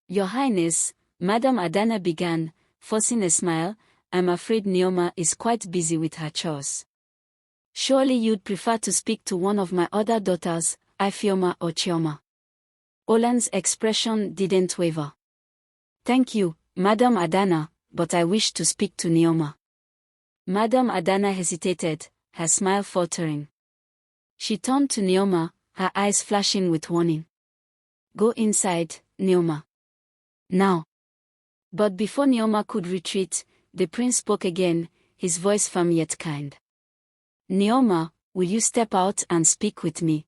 Your Highness, Madame Adana began, forcing a smile, I'm afraid Nneoma is quite busy with her chores. Surely you'd prefer to speak to one of my other daughters, Ifeoma or Chioma. Olan's expression didn't waver. Thank you, Madame Adana, but I wish to speak to Nneoma. Madame Adana hesitated, her smile faltering. She turned to Nneoma, her eyes flashing with warning. Go inside, Nneoma. Now. But before Nneoma could retreat, the prince spoke again, his voice firm yet kind. Nneoma, will you step out and speak with me?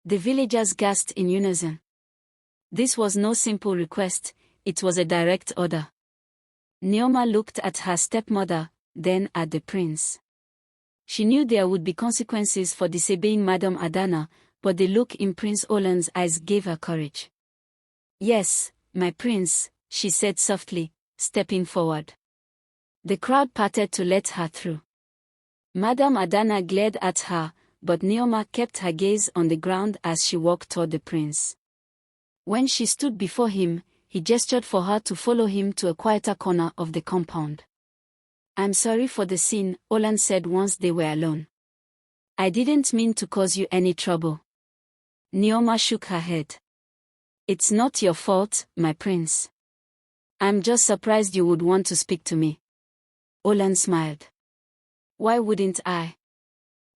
The villagers gasped in unison. This was no simple request, it was a direct order. Nneoma looked at her stepmother, then at the prince. She knew there would be consequences for disobeying Madame Adana, but the look in Prince Olan's eyes gave her courage. Yes, my prince, she said softly, stepping forward. The crowd parted to let her through. Madame Adana glared at her, but Nneoma kept her gaze on the ground as she walked toward the prince. When she stood before him, he gestured for her to follow him to a quieter corner of the compound. I'm sorry for the scene, Olan said once they were alone. I didn't mean to cause you any trouble. Nneoma shook her head. It's not your fault, my prince. I'm just surprised you would want to speak to me. Olan smiled. Why wouldn't I?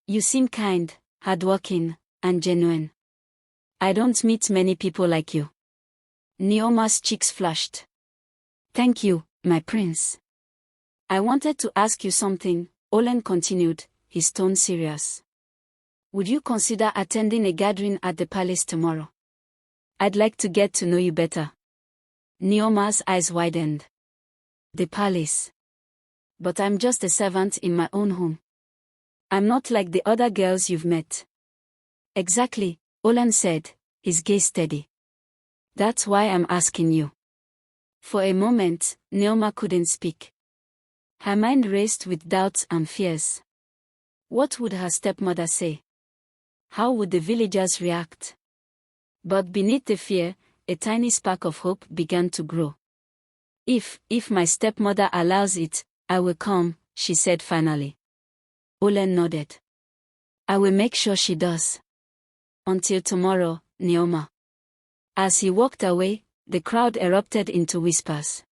You seem kind, hardworking, and genuine. I don't meet many people like you. Nneoma's cheeks flushed. Thank you, my prince. I wanted to ask you something, Olan continued, his tone serious. Would you consider attending a gathering at the palace tomorrow? I'd like to get to know you better. Nneoma's eyes widened. The palace. But I'm just a servant in my own home. I'm not like the other girls you've met. Exactly, Olan said, his gaze steady. That's why I'm asking you. For a moment, Nneoma couldn't speak. Her mind raced with doubts and fears. What would her stepmother say? How would the villagers react? But beneath the fear, a tiny spark of hope began to grow. If my stepmother allows it, I will come, she said finally. Olan nodded. I will make sure she does. Until tomorrow, Nneoma. As he walked away, the crowd erupted into whispers.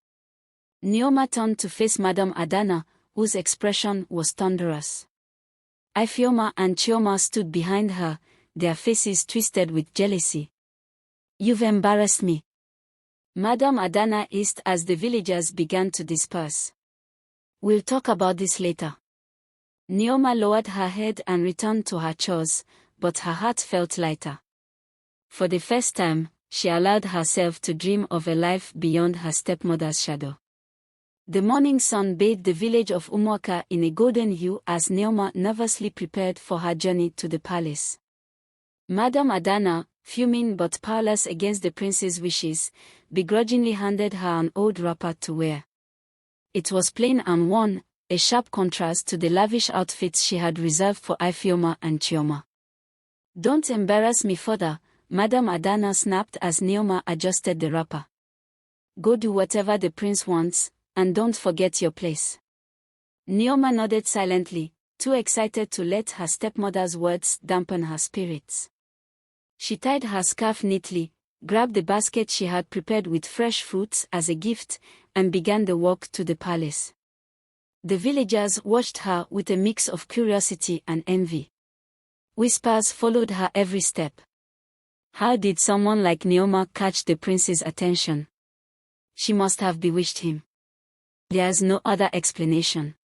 Nneoma turned to face Madame Adana, whose expression was thunderous. Ifeoma and Chioma stood behind her, their faces twisted with jealousy. You've embarrassed me. Madame Adana hissed as the villagers began to disperse. We'll talk about this later. Nneoma lowered her head and returned to her chores, but her heart felt lighter. For the first time, she allowed herself to dream of a life beyond her stepmother's shadow. The morning sun bathed the village of Umuaka in a golden hue as Nneoma nervously prepared for her journey to the palace. Madame Adana, fuming but powerless against the prince's wishes, begrudgingly handed her an old wrapper to wear. It was plain and worn, a sharp contrast to the lavish outfits she had reserved for Ifeoma and Chioma. Don't embarrass me further, Madame Adana snapped as Nneoma adjusted the wrapper. Go do whatever the prince wants, and don't forget your place. Nneoma nodded silently, too excited to let her stepmother's words dampen her spirits. She tied her scarf neatly, grabbed the basket she had prepared with fresh fruits as a gift, and began the walk to the palace. The villagers watched her with a mix of curiosity and envy. Whispers followed her every step. How did someone like Nneoma catch the prince's attention? She must have bewitched him. There's no other explanation.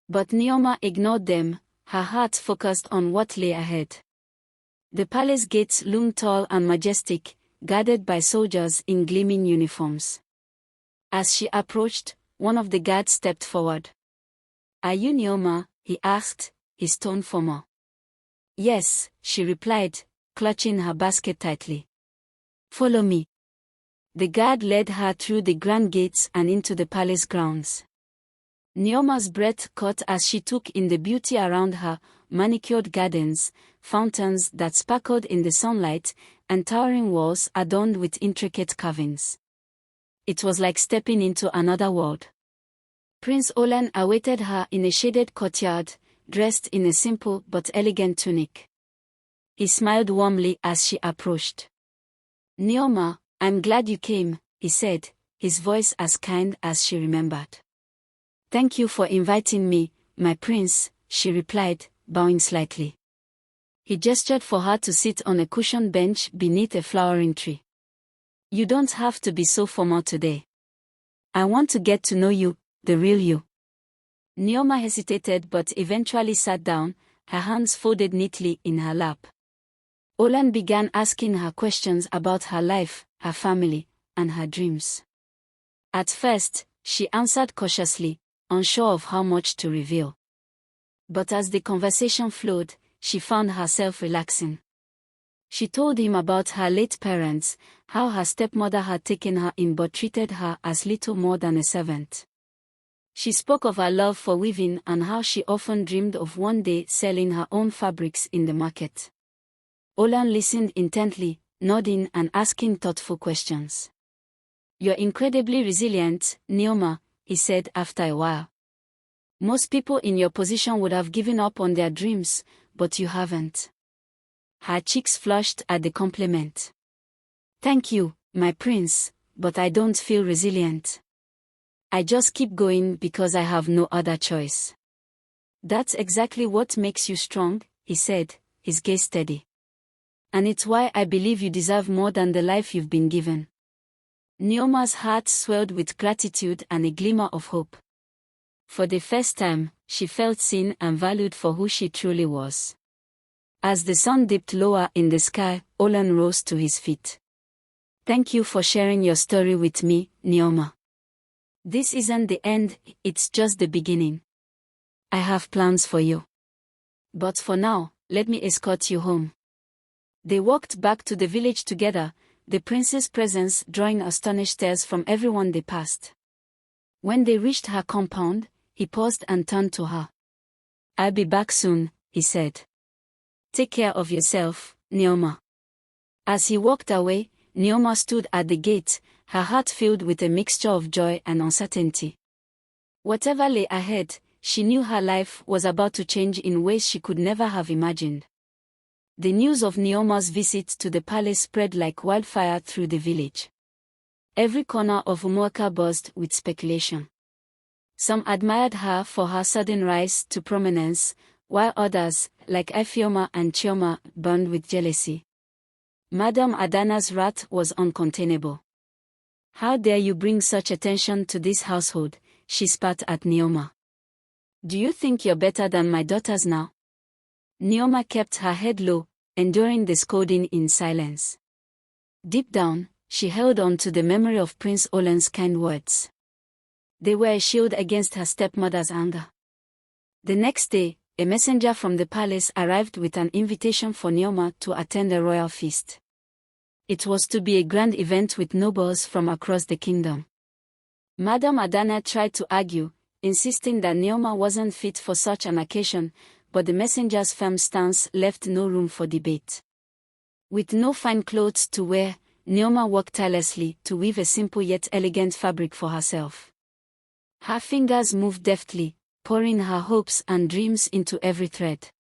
But Nneoma ignored them, her heart focused on what lay ahead. The palace gates loomed tall and majestic, guarded by soldiers in gleaming uniforms. As she approached, one of the guards stepped forward. Are you Nneoma? He asked, his tone formal. Yes, she replied, clutching her basket tightly. Follow me. The guard led her through the grand gates and into the palace grounds. Nneoma's breath caught as she took in the beauty around her, manicured gardens, fountains that sparkled in the sunlight, and towering walls adorned with intricate carvings. it was like stepping into another world. Prince Olan awaited her in a shaded courtyard, dressed in a simple but elegant tunic. He smiled warmly as she approached. "Nneoma, I'm glad you came," he said, his voice as kind as she remembered. "Thank you for inviting me, my prince," she replied, bowing slightly. He gestured for her to sit on a cushioned bench beneath a flowering tree. "You don't have to be so formal today. I want to get to know you, the real you." Nneoma hesitated but eventually sat down, her hands folded neatly in her lap. Olan began asking her questions about her life, her family, and her dreams. At first, she answered cautiously, unsure of how much to reveal. But as the conversation flowed, she found herself relaxing. She told him about her late parents, how her stepmother had taken her in but treated her as little more than a servant. She spoke of her love for weaving and how she often dreamed of one day selling her own fabrics in the market. Olan listened intently, nodding and asking thoughtful questions. "You're incredibly resilient, Nneoma," he said after a while. "Most people in your position would have given up on their dreams, but you haven't." Her cheeks flushed at the compliment. "Thank you, my prince, but I don't feel resilient. I just keep going because I have no other choice." "That's exactly what makes you strong," he said, his gaze steady. "And it's why I believe you deserve more than the life you've been given." Nneoma's heart swelled with gratitude and a glimmer of hope. For the first time, she felt seen and valued for who she truly was. As the sun dipped lower in the sky, Olan rose to his feet. "Thank you for sharing your story with me, Nneoma. This isn't the end, it's just the beginning. I have plans for you. But for now, let me escort you home." They walked back to the village together, the prince's presence drawing astonished stares from everyone they passed. When they reached her compound, he paused and turned to her. "I'll be back soon," he said. "Take care of yourself, Nneoma." As he walked away, Nneoma stood at the gate, her heart filled with a mixture of joy and uncertainty. Whatever lay ahead, she knew her life was about to change in ways she could never have imagined. The news of Nneoma's visit to the palace spread like wildfire through the village. Every corner of Umuoka buzzed with speculation. Some admired her for her sudden rise to prominence, while others, like Ifeoma and Chioma, burned with jealousy. Madam Adana's wrath was uncontainable. "How dare you bring such attention to this household?" she spat at Nneoma. "Do you think you're better than my daughters now?" Nneoma kept her head low, enduring the scolding in silence. Deep down, she held on to the memory of Prince Olan's kind words. They were a shield against her stepmother's anger. The next day, a messenger from the palace arrived with an invitation for Nneoma to attend a royal feast. It was to be a grand event with nobles from across the kingdom. Madam Adana tried to argue, insisting that Nneoma wasn't fit for such an occasion, but the messenger's firm stance left no room for debate. With no fine clothes to wear, Nneoma worked tirelessly to weave a simple yet elegant fabric for herself. Her fingers moved deftly, pouring her hopes and dreams into every thread.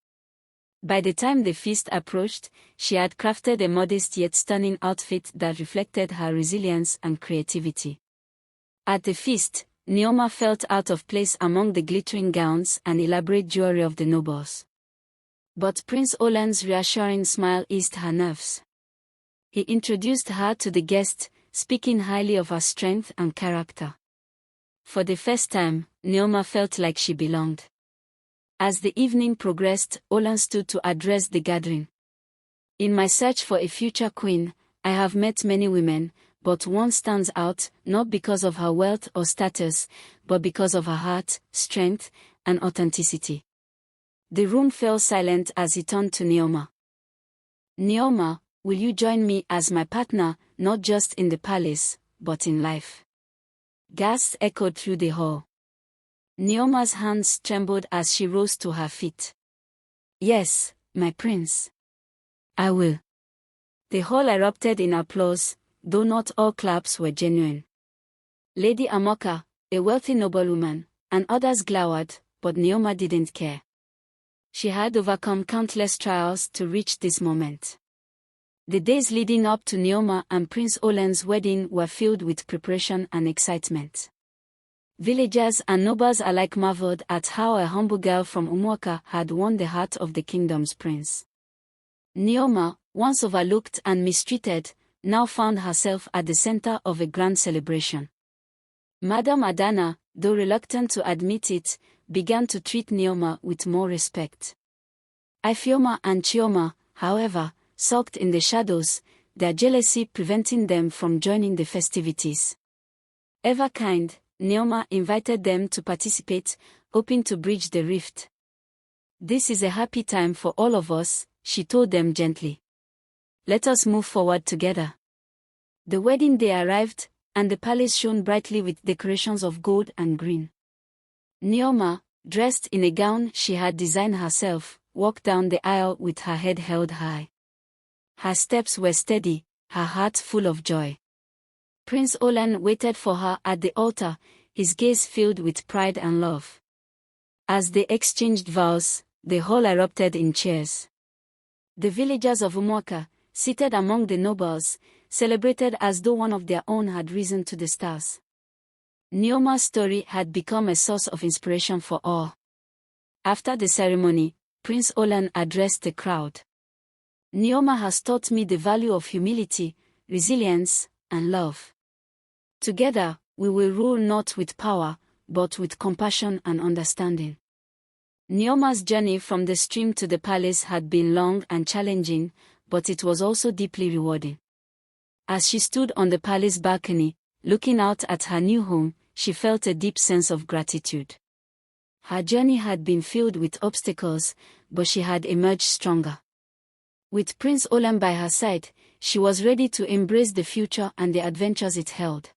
By the time the feast approached, she had crafted a modest yet stunning outfit that reflected her resilience and creativity. At the feast, Nneoma felt out of place among the glittering gowns and elaborate jewelry of the nobles. But Prince Olan's reassuring smile eased her nerves. He introduced her to the guests, speaking highly of her strength and character. For the first time, Nneoma felt like she belonged. As the evening progressed, Olan stood to address the gathering. "In my search for a future queen, I have met many women, but one stands out, not because of her wealth or status, but because of her heart, strength, and authenticity." The room fell silent as he turned to Nneoma. "Nneoma, will you join me as my partner, not just in the palace, but in life?" Gasps echoed through the hall. Nneoma's hands trembled as she rose to her feet. "Yes, my prince. I will." The hall erupted in applause, though not all claps were genuine. Lady Amoka, a wealthy noblewoman, and others glowered, but Nneoma didn't care. She had overcome countless trials to reach this moment. The days leading up to Nneoma and Prince Olan's wedding were filled with preparation and excitement. Villagers and nobles alike marveled at how a humble girl from Umuoka had won the heart of the kingdom's prince. Nneoma, once overlooked and mistreated, now found herself at the center of a grand celebration. Madam Adana, though reluctant to admit it, began to treat Nneoma with more respect. Ifeoma and Chioma, however, sulked in the shadows, their jealousy preventing them from joining the festivities. Ever kind, Nneoma invited them to participate, hoping to bridge the rift. "This is a happy time for all of us," she told them gently. "Let us move forward together." The wedding day arrived, and the palace shone brightly with decorations of gold and green. Nneoma, dressed in a gown she had designed herself, walked down the aisle with her head held high. Her steps were steady, her heart full of joy. Prince Olan waited for her at the altar, his gaze filled with pride and love. As they exchanged vows, the hall erupted in cheers. The villagers of Umuoka, seated among the nobles, celebrated as though one of their own had risen to the stars. Nneoma's story had become a source of inspiration for all. After the ceremony, Prince Olan addressed the crowd. "Nneoma has taught me the value of humility, resilience, and love. Together, we will rule not with power, but with compassion and understanding." Nneoma's journey from the stream to the palace had been long and challenging, but it was also deeply rewarding. As she stood on the palace balcony, looking out at her new home, she felt a deep sense of gratitude. Her journey had been filled with obstacles, but she had emerged stronger. With Prince Olan by her side, she was ready to embrace the future and the adventures it held.